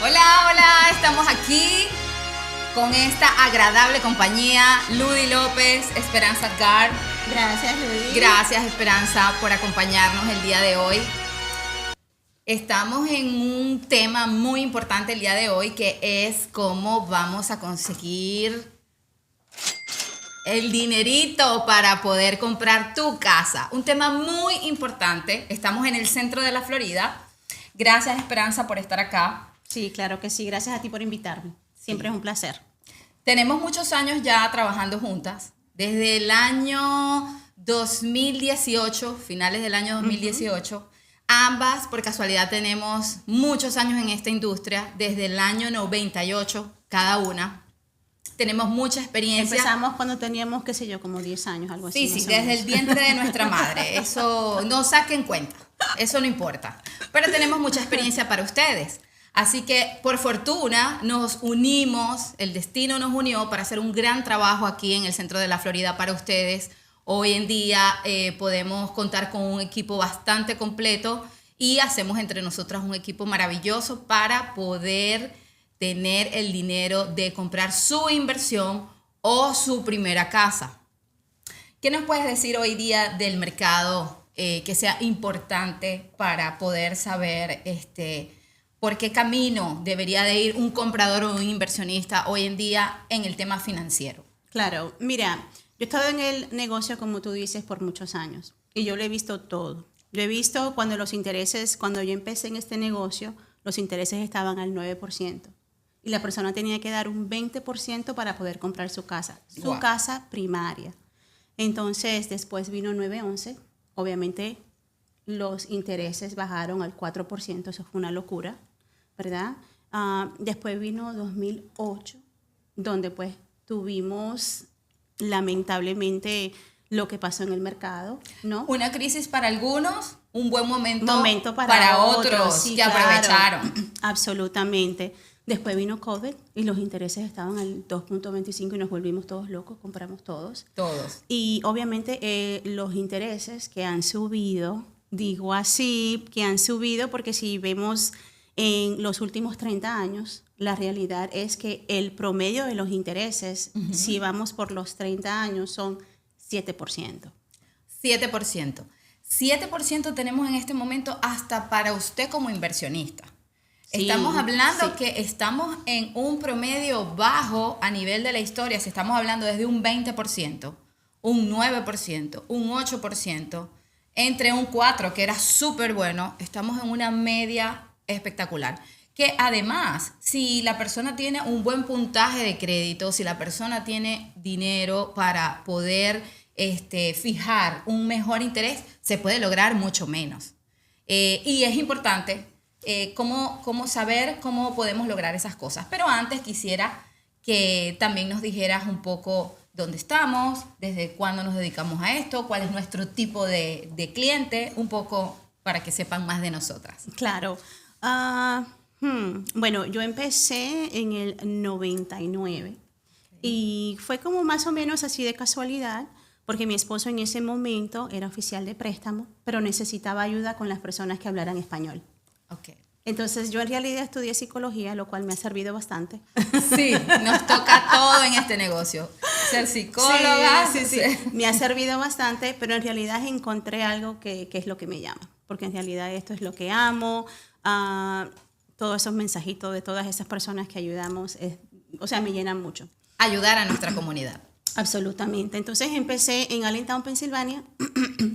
Hola, hola, estamos aquí con esta agradable compañía, Ludy López, Esperanza Gar. Gracias, Ludy. Gracias, Esperanza, por acompañarnos el día de hoy. Estamos en un tema muy importante el día de hoy, que es cómo vamos a conseguir el dinerito para poder comprar tu casa. Un tema muy importante. Estamos en el centro de la Florida. Gracias, Esperanza, por estar acá. Sí, claro que sí. Gracias a ti por invitarme. Siempre es un placer. Tenemos muchos años ya trabajando juntas. Desde el año 2018, finales del año 2018. Ambas, por casualidad, tenemos muchos años en esta industria. Desde el año 98, cada una. Tenemos mucha experiencia. Empezamos cuando teníamos, qué sé yo, como 10 años, algo así. Sí, desde el vientre de nuestra madre. Eso no saquen cuenta. Eso no importa. Pero tenemos mucha experiencia para ustedes. Así que, por fortuna, nos unimos, el destino nos unió para hacer un gran trabajo aquí en el centro de la Florida para ustedes. Hoy en día podemos contar con un equipo bastante completo y hacemos entre nosotras un equipo maravilloso para poder tener el dinero de comprar su inversión o su primera casa. ¿Qué nos puedes decir hoy día del mercado que sea importante para poder saber por qué camino debería de ir un comprador o un inversionista hoy en día en el tema financiero? Claro, mira, yo he estado en el negocio, como tú dices, por muchos años y yo lo he visto todo. Yo he visto cuando cuando yo empecé en este negocio, los intereses estaban al 9%. Y la persona tenía que dar un 20% para poder comprar su casa, su casa primaria. Entonces, después vino 911. Obviamente, los intereses bajaron al 4%. Eso fue una locura, ¿verdad? Después vino 2008, donde pues tuvimos, lamentablemente, lo que pasó en el mercado, ¿no? Una crisis para algunos, un buen momento para otros sí, que aprovecharon. Absolutamente. Después vino COVID y los intereses estaban al 2.25 y nos volvimos todos locos, compramos todos. Todos. Y obviamente los intereses que han subido, digo así, que han subido porque si vemos en los últimos 30 años, la realidad es que el promedio de los intereses, si vamos por los 30 años, son 7%. 7%. 7% tenemos en este momento hasta para usted como inversionista. Sí, estamos hablando sí. que estamos en un promedio bajo a nivel de la historia. Si estamos hablando desde un 20%, un 9%, un 8%, entre un 4%, que era súper bueno, estamos en una media espectacular. Que además, si la persona tiene un buen puntaje de crédito, si la persona tiene dinero para poder fijar un mejor interés, se puede lograr mucho menos. Y es importante cómo saber cómo podemos lograr esas cosas. Pero antes quisiera que también nos dijeras un poco dónde estamos, desde cuándo nos dedicamos a esto, cuál es nuestro tipo de cliente, un poco para que sepan más de nosotras. Claro. Bueno, yo empecé en el 99 y fue como más o menos así de casualidad, porque mi esposo en ese momento era oficial de préstamo, pero necesitaba ayuda con las personas que hablaran español. Okay. Entonces yo en realidad estudié psicología, lo cual me ha servido bastante. Sí, nos toca todo en este negocio. Ser psicóloga. Sí. Me ha servido bastante, pero en realidad encontré algo que es lo que me llama, porque en realidad esto es lo que amo. Todos esos mensajitos de todas esas personas que ayudamos, me llenan mucho. Ayudar a nuestra comunidad. Absolutamente. Entonces empecé en Allentown, Pensilvania.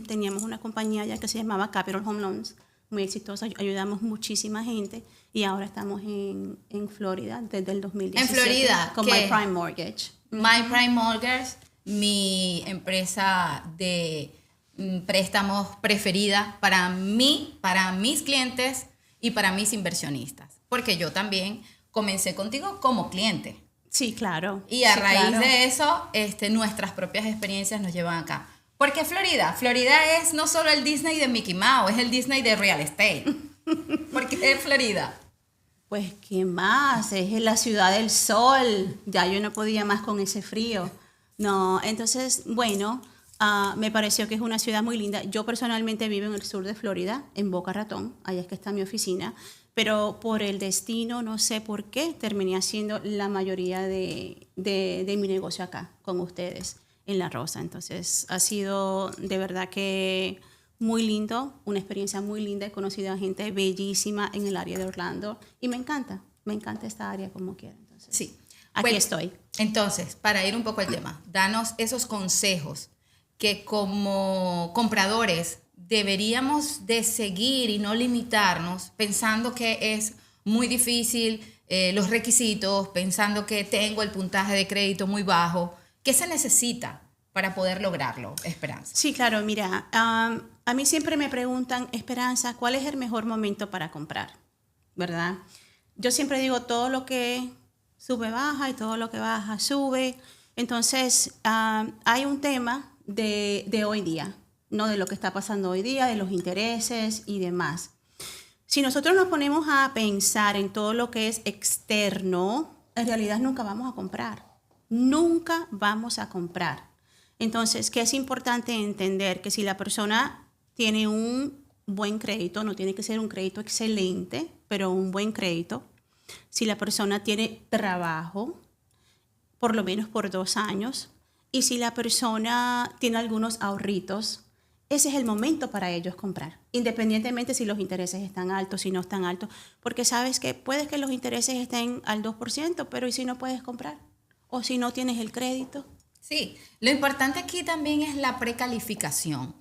Teníamos una compañía allá que se llamaba Capital Home Loans, muy exitosa. Ayudamos muchísima gente y ahora estamos en Florida desde el 2017. ¿En Florida? Con ¿Qué? My Prime Mortgage. My Prime Mortgage, mi empresa de préstamos preferida para mí, para mis clientes y para mis inversionistas. Porque yo también comencé contigo como cliente. Sí, claro. Y a raíz de eso, nuestras propias experiencias nos llevan acá. ¿Por qué Florida? Florida es no solo el Disney de Mickey Mouse, es el Disney de real estate. ¿Por qué Florida? Pues, ¿qué más? Es la ciudad del sol. Ya yo no podía más con ese frío. No, entonces, bueno, me pareció que es una ciudad muy linda. Yo personalmente vivo en el sur de Florida, en Boca Ratón. Allá es que está mi oficina. pero por el destino, no sé por qué, terminé haciendo la mayoría de mi negocio acá con ustedes en La Rosa. Entonces ha sido de verdad que muy lindo, una experiencia muy linda. He conocido a gente bellísima en el área de Orlando y me encanta esta área como quiera. Entonces, Sí. aquí Bueno, estoy. Entonces, para ir un poco al tema, danos esos consejos que como compradores deberíamos de seguir y no limitarnos pensando que es muy difícil los requisitos, pensando que tengo el puntaje de crédito muy bajo. ¿Qué se necesita para poder lograrlo, Esperanza? Sí, claro, mira, a mí siempre me preguntan, Esperanza, ¿cuál es el mejor momento para comprar? ¿Verdad? Yo siempre digo, todo lo que sube, baja y todo lo que baja, sube. Entonces, hay un tema de hoy día, no de lo que está pasando hoy día, de los intereses y demás. Si nosotros nos ponemos a pensar en todo lo que es externo, en realidad nunca vamos a comprar. Nunca vamos a comprar. Entonces, ¿qué es importante entender? Que si la persona tiene un buen crédito, no tiene que ser un crédito excelente, pero un buen crédito. Si la persona tiene trabajo, por lo menos por 2 años, y si la persona tiene algunos ahorritos, ese es el momento para ellos comprar, independientemente si los intereses están altos, si no están altos, porque sabes que puede que los intereses estén al 2%, pero ¿y si no puedes comprar? ¿O si no tienes el crédito? Sí, lo importante aquí también es la precalificación.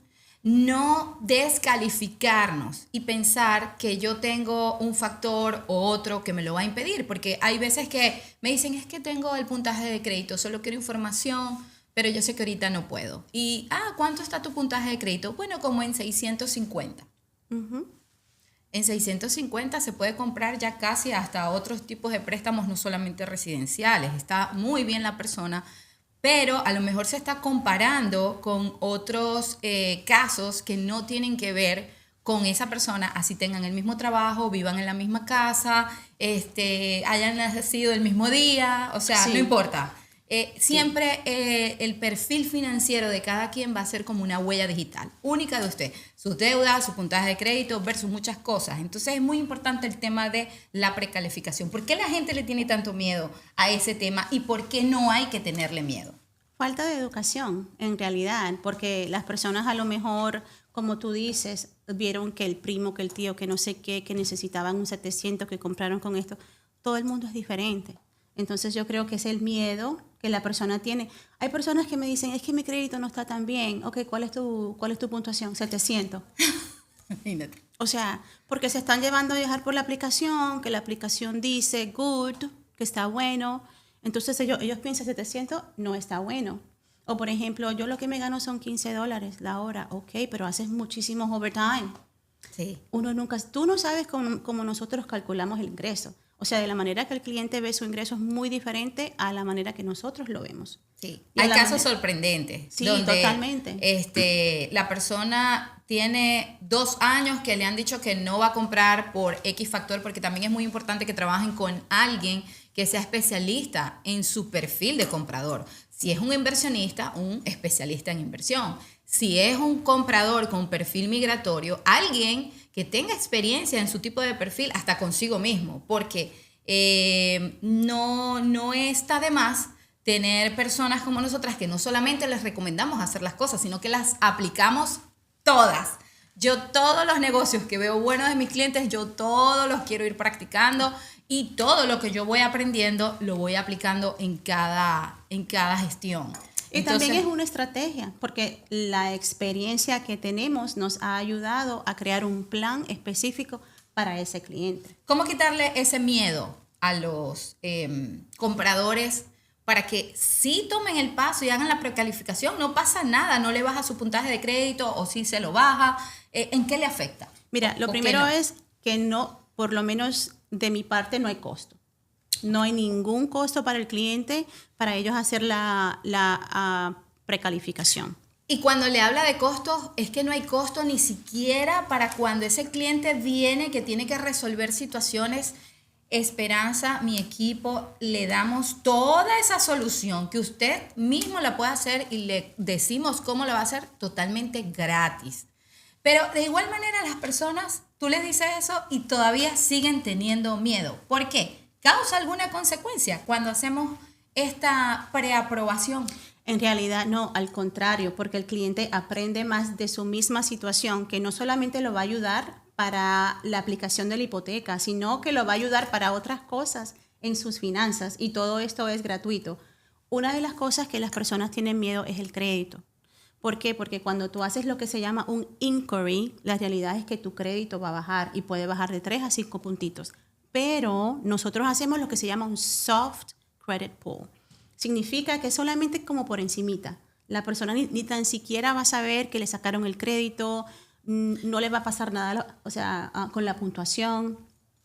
No descalificarnos y pensar que yo tengo un factor o otro que me lo va a impedir, porque hay veces que me dicen, es que tengo el puntaje de crédito, solo quiero información, pero yo sé que ahorita no puedo. Y, ¿cuánto está tu puntaje de crédito? Bueno, como en 650. Uh-huh. En 650 se puede comprar ya casi hasta otros tipos de préstamos, no solamente residenciales. Está muy bien la persona, pero a lo mejor se está comparando con otros casos que no tienen que ver con esa persona, así tengan el mismo trabajo, vivan en la misma casa, hayan nacido el mismo día, o sea, Sí. no importa. Siempre el perfil financiero de cada quien va a ser como una huella digital, única de usted, sus deudas, su puntaje de crédito versus muchas cosas. Entonces es muy importante el tema de la precalificación. ¿Por qué la gente le tiene tanto miedo a ese tema y por qué no hay que tenerle miedo? Falta de educación, en realidad, porque las personas a lo mejor, como tú dices, vieron que el primo, que el tío, que no sé qué, que necesitaban un 700, que compraron con esto. Todo el mundo es diferente. Entonces yo creo que es el miedo que la persona tiene. Hay personas que me dicen, es que mi crédito no está tan bien. Ok, ¿cuál es tu puntuación? 700. Imagínate. O sea, porque se están llevando a viajar por la aplicación, que la aplicación dice good, que está bueno. Entonces ellos piensan 700 no está bueno. O por ejemplo, yo lo que me gano son $15 la hora. Ok, pero haces muchísimos overtime. Sí. Tú no sabes cómo nosotros calculamos el ingreso. O sea, de la manera que el cliente ve su ingreso es muy diferente a la manera que nosotros lo vemos. Sí, Y hay casos sorprendentes. Sí, donde, totalmente. La persona tiene 2 años que le han dicho que no va a comprar por X factor, porque también es muy importante que trabajen con alguien que sea especialista en su perfil de comprador. Si es un inversionista, un especialista en inversión. Si es un comprador con perfil migratorio, alguien que tenga experiencia en su tipo de perfil hasta consigo mismo, porque no está de más tener personas como nosotras que no solamente les recomendamos hacer las cosas, sino que las aplicamos todas. Yo todos los negocios que veo buenos de mis clientes, yo todos los quiero ir practicando y todo lo que yo voy aprendiendo lo voy aplicando en cada gestión. Y también es una estrategia, porque la experiencia que tenemos nos ha ayudado a crear un plan específico para ese cliente. ¿Cómo quitarle ese miedo a los compradores para que sí tomen el paso y hagan la precalificación? No pasa nada, no le baja su puntaje de crédito o si se lo baja. ¿En qué le afecta? Mira, lo primero es que no, por lo menos de mi parte, no hay costo. No hay ningún costo para el cliente para ellos hacer la precalificación. Y cuando le habla de costos, es que no hay costo ni siquiera para cuando ese cliente viene que tiene que resolver situaciones. Esperanza, mi equipo, le damos toda esa solución que usted mismo la puede hacer y le decimos cómo la va a hacer totalmente gratis. Pero de igual manera las personas tú les dices eso y todavía siguen teniendo miedo. ¿Por qué? ¿Causa alguna consecuencia cuando hacemos esta preaprobación? En realidad no, al contrario, porque el cliente aprende más de su misma situación, que no solamente lo va a ayudar para la aplicación de la hipoteca, sino que lo va a ayudar para otras cosas en sus finanzas, y todo esto es gratuito. Una de las cosas que las personas tienen miedo es el crédito. ¿Por qué? Porque cuando tú haces lo que se llama un inquiry, la realidad es que tu crédito va a bajar y puede bajar de 3 a 5 puntitos. Pero nosotros hacemos lo que se llama un soft credit pull. Significa que solamente como por encimita. La persona ni tan siquiera va a saber que le sacaron el crédito, no le va a pasar nada, o sea, con la puntuación.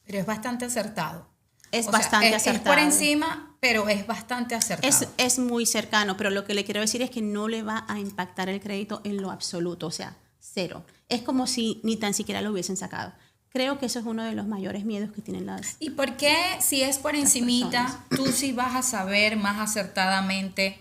Pero es bastante acertado. Es bastante acertado. Es por encima, pero es bastante acertado. Es muy cercano, pero lo que le quiero decir es que no le va a impactar el crédito en lo absoluto, o sea, cero. Es como si ni tan siquiera lo hubiesen sacado. Creo que eso es uno de los mayores miedos que tienen las ¿Y por qué si es por encimita, tú sí vas a saber más acertadamente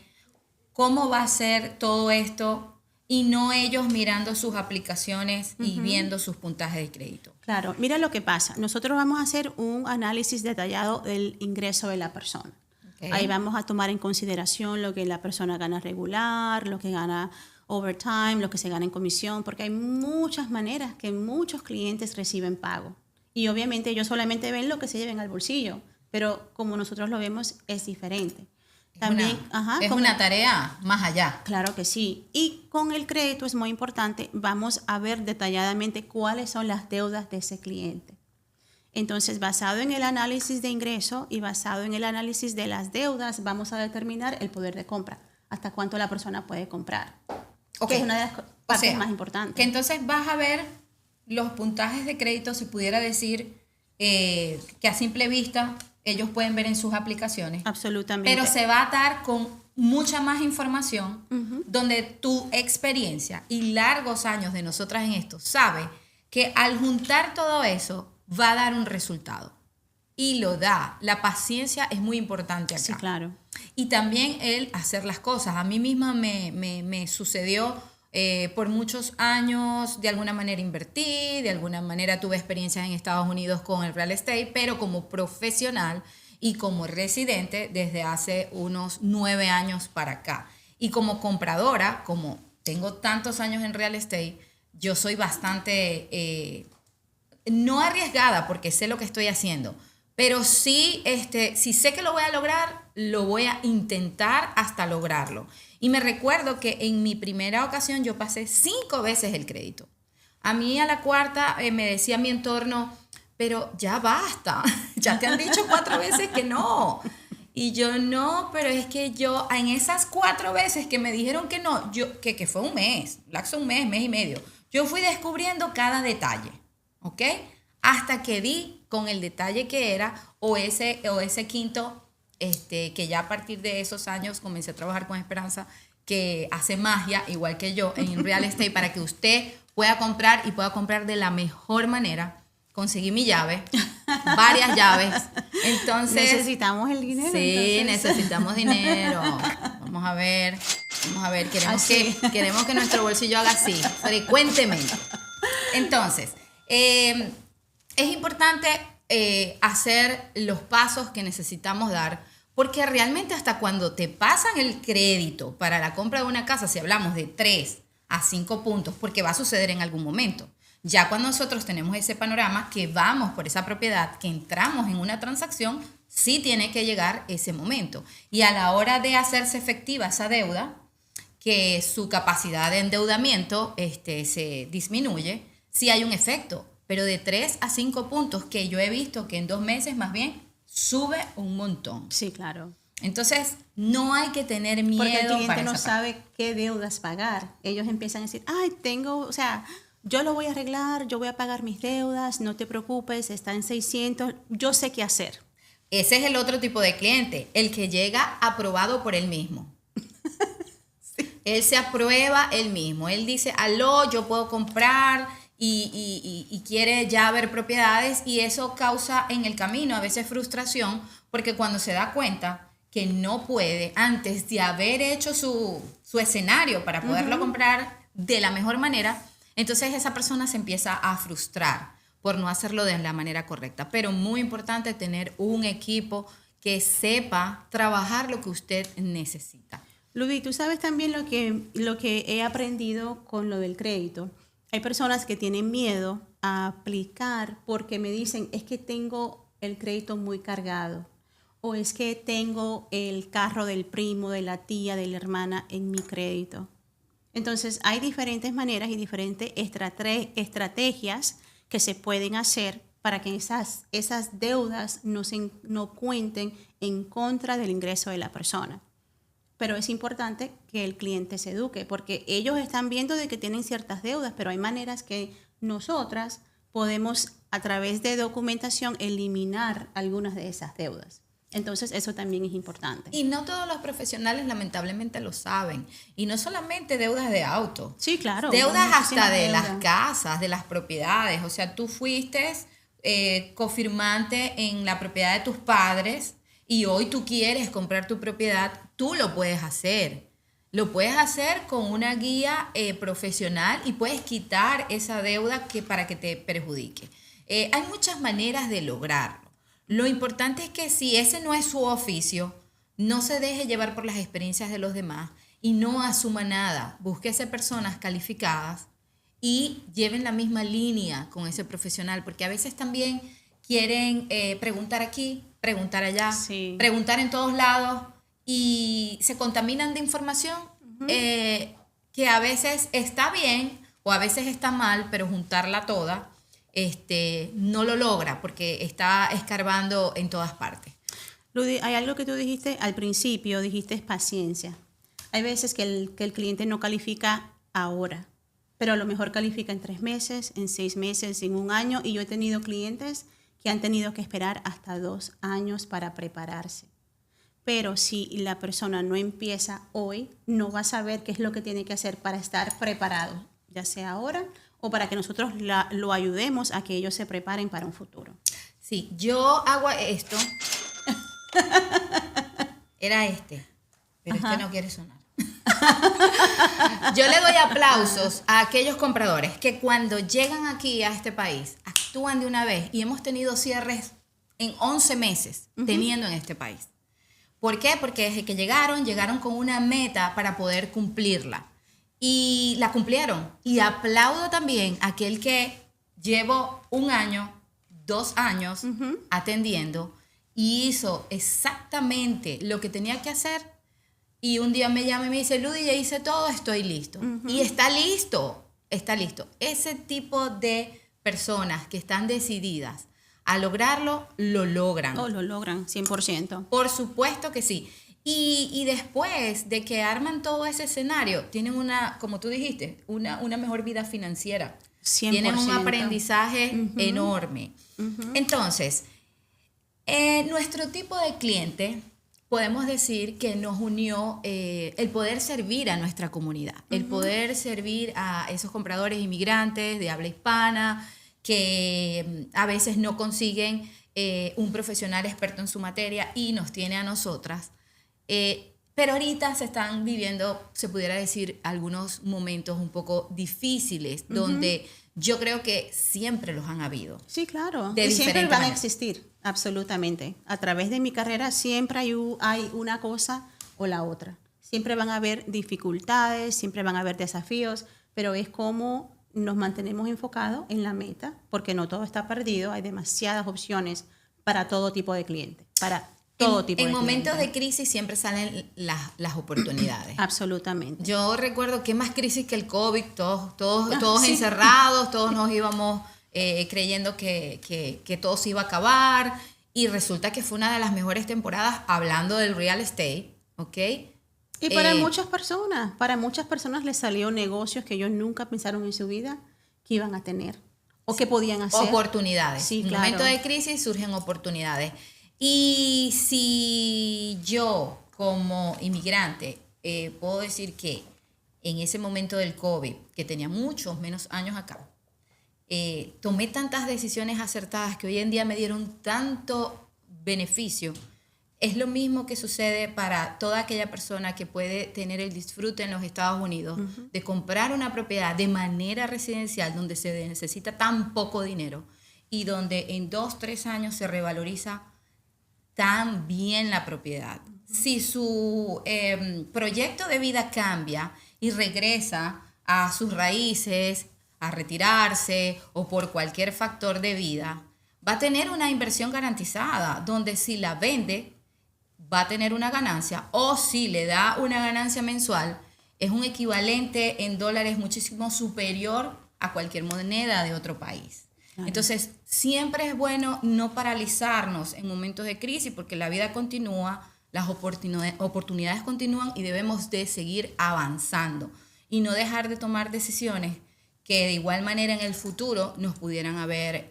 cómo va a ser todo esto y no ellos mirando sus aplicaciones y viendo sus puntajes de crédito? Claro, mira lo que pasa. Nosotros vamos a hacer un análisis detallado del ingreso de la persona. Okay. Ahí vamos a tomar en consideración lo que la persona gana regular, lo que gana overtime, lo que se gana en comisión, porque hay muchas maneras que muchos clientes reciben pago. Y obviamente ellos solamente ven lo que se lleven al bolsillo, pero como nosotros lo vemos es diferente. También, es una tarea más allá. Claro que sí. Y con el crédito es muy importante, vamos a ver detalladamente cuáles son las deudas de ese cliente. Entonces, basado en el análisis de ingreso y basado en el análisis de las deudas, vamos a determinar el poder de compra, hasta cuánto la persona puede comprar. Okay. Que es una de las partes más importantes. Que entonces vas a ver los puntajes de crédito, se pudiera decir, que a simple vista ellos pueden ver en sus aplicaciones. Absolutamente. Pero se va a dar con mucha más información, donde tu experiencia y largos años de nosotras en esto sabe que al juntar todo eso va a dar un resultado. Y lo da. La paciencia es muy importante acá. Sí, claro. Y también el hacer las cosas. A mí misma me sucedió por muchos años, de alguna manera invertí, de alguna manera tuve experiencias en Estados Unidos con el real estate, pero como profesional y como residente desde hace unos 9 años para acá. Y como compradora, como tengo tantos años en real estate, yo soy bastante, no arriesgada porque sé lo que estoy haciendo, pero sí, si sé que lo voy a lograr, lo voy a intentar hasta lograrlo. Y me recuerdo que en mi primera ocasión yo pasé 5 veces el crédito. A mí a la cuarta me decía mi entorno, pero ya basta, ya te han dicho 4 veces que no. Y yo no, pero es que yo en esas 4 veces que me dijeron que no, que fue un mes, lapso un mes y medio, yo fui descubriendo cada detalle, ¿ok? Hasta que di con el detalle que era, o ese quinto, que ya a partir de esos años comencé a trabajar con Esperanza, que hace magia, igual que yo, en real estate, para que usted pueda comprar y pueda comprar de la mejor manera. Conseguí mi llave, varias llaves. Entonces, necesitamos el dinero. Sí, entonces necesitamos dinero. Vamos a ver, queremos que nuestro bolsillo haga así, frecuentemente. Entonces, es importante hacer los pasos que necesitamos dar, porque realmente hasta cuando te pasan el crédito para la compra de una casa, si hablamos de 3 a 5 puntos, porque va a suceder en algún momento. Ya cuando nosotros tenemos ese panorama, que vamos por esa propiedad, que entramos en una transacción, sí tiene que llegar ese momento. Y a la hora de hacerse efectiva esa deuda, que su capacidad de endeudamiento se disminuye, sí hay un efecto. Pero de 3 a 5 puntos, que yo he visto que en 2 meses más bien sube un montón. Sí, claro. Entonces, no hay que tener miedo. Porque el cliente no sabe qué deudas pagar. Ellos empiezan a decir, yo lo voy a arreglar, yo voy a pagar mis deudas, no te preocupes, está en 600, yo sé qué hacer. Ese es el otro tipo de cliente, el que llega aprobado por él mismo. Sí. Él se aprueba él mismo. Él dice, aló, yo puedo comprar, y quiere ya ver propiedades, y eso causa en el camino a veces frustración, porque cuando se da cuenta que no puede, antes de haber hecho su escenario para poderlo comprar de la mejor manera, entonces esa persona se empieza a frustrar, por no hacerlo de la manera correcta. Pero muy importante tener un equipo que sepa trabajar lo que usted necesita. Ludy, tú sabes también lo que he aprendido con lo del crédito. Hay personas que tienen miedo a aplicar porque me dicen, es que tengo el crédito muy cargado, o es que tengo el carro del primo, de la tía, de la hermana en mi crédito. Entonces, hay diferentes maneras y diferentes estrategias que se pueden hacer para que esas deudas no cuenten en contra del ingreso de la persona. Pero es importante que el cliente se eduque, porque ellos están viendo de que tienen ciertas deudas, pero hay maneras que nosotras podemos, a través de documentación, eliminar algunas de esas deudas. Entonces, eso también es importante. Y no todos los profesionales lamentablemente lo saben. Y no solamente deudas de auto. Sí, claro. Deudas hasta de las casas, de las propiedades. O sea, tú fuiste cofirmante en la propiedad de tus padres y hoy tú quieres comprar tu propiedad, tú lo puedes hacer. Lo puedes hacer con una guía profesional y puedes quitar esa deuda para que te perjudique. Hay muchas maneras de lograrlo. Lo importante es que si ese no es su oficio, no se deje llevar por las experiencias de los demás y no asuma nada. Búsquese personas calificadas y lleven la misma línea con ese profesional, porque a veces también quieren preguntar aquí, preguntar allá, sí, preguntar en todos lados y se contaminan de información que a veces está bien o a veces está mal, pero juntarla toda no lo logra porque está escarbando en todas partes. Ludy, hay algo que tú dijiste al principio, dijiste paciencia. Hay veces que el cliente no califica ahora, pero a lo mejor califica en 3 meses, en 6 meses, en 1 año, y yo he tenido clientes que han tenido que esperar hasta 2 años para prepararse. Pero si la persona no empieza hoy, no va a saber qué es lo que tiene que hacer para estar preparado, ya sea ahora o para que nosotros lo ayudemos a que ellos se preparen para un futuro. Sí, yo hago esto. Era pero Ajá. no quiere sonar. Yo le doy aplausos a aquellos compradores que cuando llegan aquí a este país actúan de una vez y hemos tenido cierres en 11 meses teniendo en este país. ¿Por qué? Porque desde que llegaron con una meta para poder cumplirla. Y la cumplieron. Y aplaudo también a aquel que llevo 1 año, 2 años atendiendo y hizo exactamente lo que tenía que hacer. Y un día me llama y me dice, Ludy, ya hice todo, estoy listo. Y está listo. Ese tipo de personas que están decididas a lograrlo, lo logran. Oh, lo logran, 100%. Por supuesto que sí. Y después de que arman todo ese escenario, tienen como tú dijiste, una mejor vida financiera. 100%. Tienen un aprendizaje enorme. Entonces, nuestro tipo de cliente, podemos decir que nos unió el poder servir a nuestra comunidad, el poder servir a esos compradores inmigrantes de habla hispana que a veces no consiguen un profesional experto en su materia y nos tiene a nosotras. Pero ahorita se están viviendo, se pudiera decir, algunos momentos un poco difíciles, donde yo creo que siempre los han habido. Sí, claro. De y siempre diferentes van a maneras. existir, absolutamente. A través de mi carrera siempre hay una cosa o la otra. Siempre van a haber dificultades, siempre van a haber desafíos, pero es como nos mantenemos enfocados en la meta, porque no todo está perdido, hay demasiadas opciones para todo tipo de cliente, para todo tipo de En momentos cliente. de crisis siempre salen las oportunidades. Absolutamente. Yo recuerdo que más crisis que el COVID, todos sí. encerrados, todos nos íbamos creyendo que todo se iba a acabar y resulta que fue una de las mejores temporadas hablando del real estate, ¿ok? Y para muchas personas les salió negocios que ellos nunca pensaron en su vida que iban a tener o que podían hacer. Oportunidades. Sí, En claro. momentos de crisis surgen oportunidades. Y si yo como inmigrante puedo decir que en ese momento del COVID, que tenía muchos menos años acá, tomé tantas decisiones acertadas que hoy en día me dieron tanto beneficio. Es lo mismo que sucede para toda aquella persona que puede tener el disfrute en los Estados Unidos de comprar una propiedad de manera residencial donde se necesita tan poco dinero y donde en 2, 3 años se revaloriza tan bien la propiedad. Si su proyecto de vida cambia y regresa a sus raíces, a retirarse o por cualquier factor de vida, va a tener una inversión garantizada, donde si la vende va a tener una ganancia, o si le da una ganancia mensual, es un equivalente en dólares muchísimo superior a cualquier moneda de otro país. Claro. Entonces, siempre es bueno no paralizarnos en momentos de crisis, porque la vida continúa, las oportunidades continúan y debemos de seguir avanzando y no dejar de tomar decisiones que de igual manera en el futuro nos pudieran haber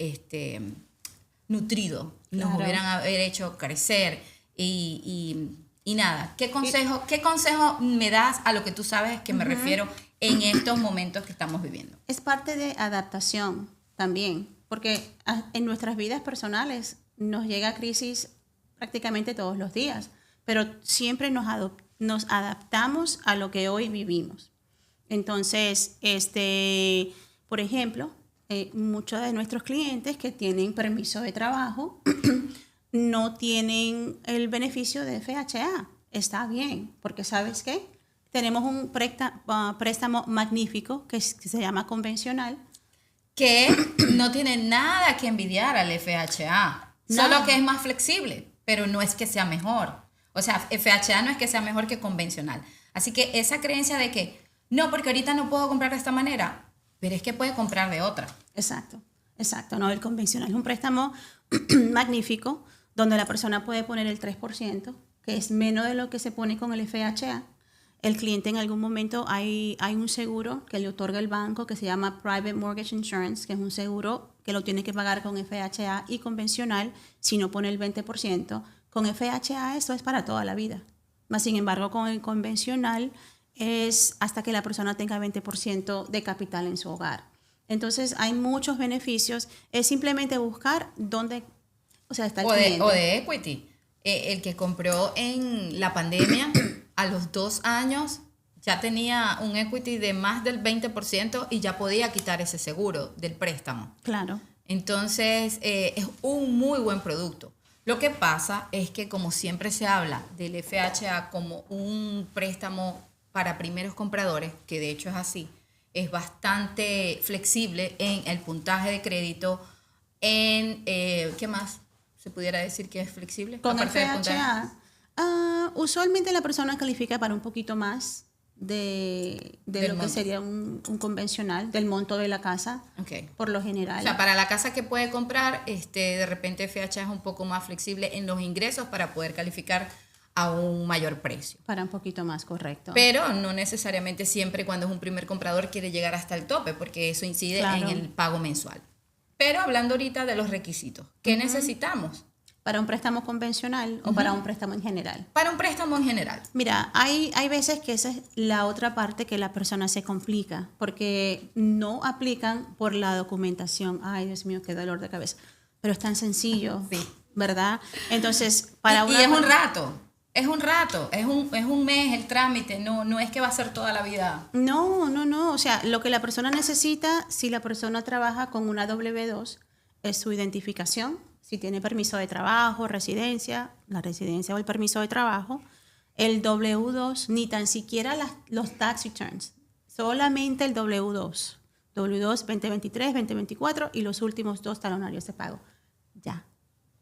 nutrido, claro, nos hubieran haber hecho crecer y nada. ¿Qué consejo me das a lo que tú sabes que me refiero en estos momentos que estamos viviendo? Es parte de adaptación también, porque en nuestras vidas personales nos llega crisis prácticamente todos los días, pero siempre nos adaptamos a lo que hoy vivimos. Entonces, por ejemplo, muchos de nuestros clientes que tienen permiso de trabajo no tienen el beneficio de FHA. Está bien, porque ¿sabes qué? Tenemos un préstamo magnífico que se llama convencional. Que no tiene nada que envidiar al FHA, solo que es más flexible, pero no es que sea mejor. O sea, FHA no es que sea mejor que convencional. Así que esa creencia de que, no, porque ahorita no puedo comprar de esta manera, pero es que puede comprar de otra. Exacto. No, el convencional es un préstamo magnífico, donde la persona puede poner el 3%, que es menos de lo que se pone con el FHA. El cliente en algún momento hay un seguro que le otorga el banco que se llama Private Mortgage Insurance, que es un seguro que lo tiene que pagar con FHA y convencional si no pone el 20%. Con FHA eso es para toda la vida. Más sin embargo, con el convencional es hasta que la persona tenga 20% de capital en su hogar. Entonces hay muchos beneficios. Es simplemente buscar dónde, está el cliente. O de equity. El que compró en la pandemia a los 2 años ya tenía un equity de más del 20% y ya podía quitar ese seguro del préstamo. Claro. Entonces, es un muy buen producto. Lo que pasa es que, como siempre se habla del FHA como un préstamo para primeros compradores, que de hecho es así, es bastante flexible en el puntaje de crédito, ¿qué más se pudiera decir que es flexible? Con FHA, usualmente la persona califica para un poquito más de lo que sería un convencional, del monto de la casa, por lo general. O sea, para la casa que puede comprar, de repente FHA es un poco más flexible en los ingresos para poder calificar a un mayor precio. Para un poquito más, correcto. Pero no necesariamente siempre cuando es un primer comprador quiere llegar hasta el tope, porque eso incide en el pago mensual. Pero hablando ahorita de los requisitos, ¿qué necesitamos? ¿Para un préstamo convencional o para un préstamo en general? Para un préstamo en general. Mira, hay veces que esa es la otra parte que la persona se complica, porque no aplican por la documentación. Ay, Dios mío, qué dolor de cabeza. Pero es tan sencillo, sí, ¿verdad? Entonces, y es un rato. Es un mes el trámite, no es que va a ser toda la vida. No, o sea, lo que la persona necesita, si la persona trabaja con una W2, es su identificación, si tiene permiso de trabajo, la residencia o el permiso de trabajo, el W2, ni tan siquiera los tax returns, solamente el W2 2023, 2024 y los últimos 2 talonarios de pago. Ya,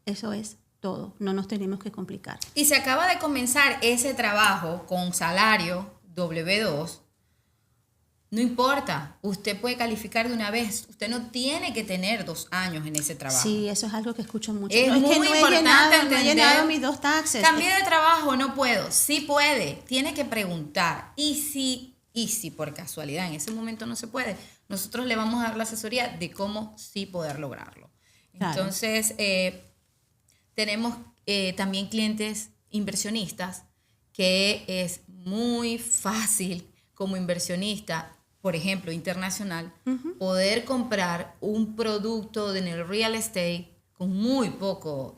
eso es todo, no nos tenemos que complicar. Y se acaba de comenzar ese trabajo con salario W2, no importa, usted puede calificar de una vez, usted no tiene que tener 2 años en ese trabajo. Sí, eso es algo que escucho mucho. Es muy importante entender. No he llenado mis 2 taxes. Cambié de trabajo, no puedo. Sí puede, tiene que preguntar. Y si por casualidad en ese momento no se puede, nosotros le vamos a dar la asesoría de cómo sí poder lograrlo. Claro. Entonces, tenemos también clientes inversionistas que es muy fácil como inversionista, por ejemplo, internacional, poder comprar un producto en el real estate con muy poco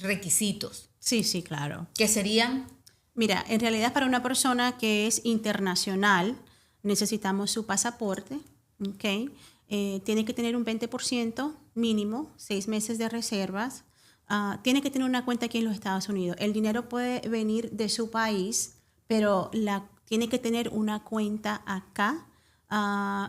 requisitos. Sí, claro. ¿Qué serían? Mira, en realidad para una persona que es internacional necesitamos su pasaporte, ¿ok? Tiene que tener un 20% mínimo 6 meses de reservas. Tiene que tener una cuenta aquí en los Estados Unidos. El dinero puede venir de su país, pero tiene que tener una cuenta acá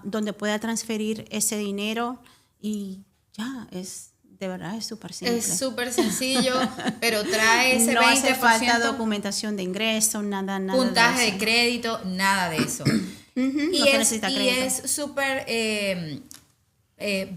donde pueda transferir ese dinero y ya, de verdad es súper simple. Es súper sencillo, pero trae ese 20%. No hace falta documentación de ingreso, nada puntaje de eso. de crédito, nada de eso. No se necesita crédito. Y es súper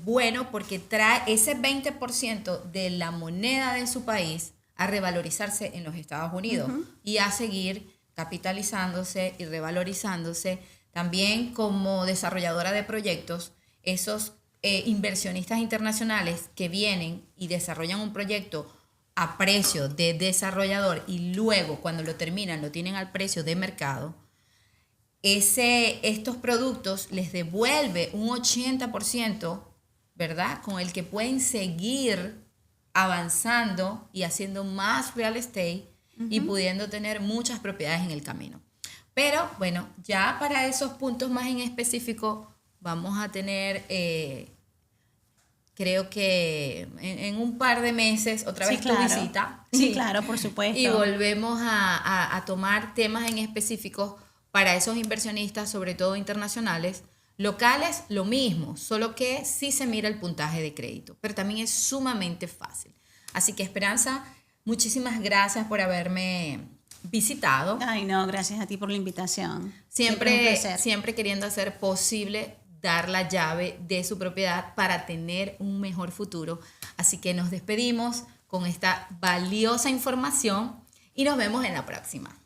bueno porque trae ese 20% de la moneda de su país a revalorizarse en los Estados Unidos y a seguir capitalizándose y revalorizándose. También como desarrolladora de proyectos, esos inversionistas internacionales que vienen y desarrollan un proyecto a precio de desarrollador y luego cuando lo terminan lo tienen al precio de mercado, estos productos les devuelve un 80%, ¿verdad? Con el que pueden seguir avanzando y haciendo más real estate y pudiendo tener muchas propiedades en el camino. Pero bueno, ya para esos puntos más en específico vamos a tener, creo que en un par de meses, otra vez tu visita. Sí, claro, por supuesto. Y volvemos a tomar temas en específicos para esos inversionistas, sobre todo internacionales. Locales, lo mismo, solo que sí se mira el puntaje de crédito, pero también es sumamente fácil. Así que, Esperanza, muchísimas gracias por haberme visitado. Ay, no, gracias a ti por la invitación. Siempre queriendo hacer posible dar la llave de su propiedad para tener un mejor futuro. Así que nos despedimos con esta valiosa información y nos vemos en la próxima.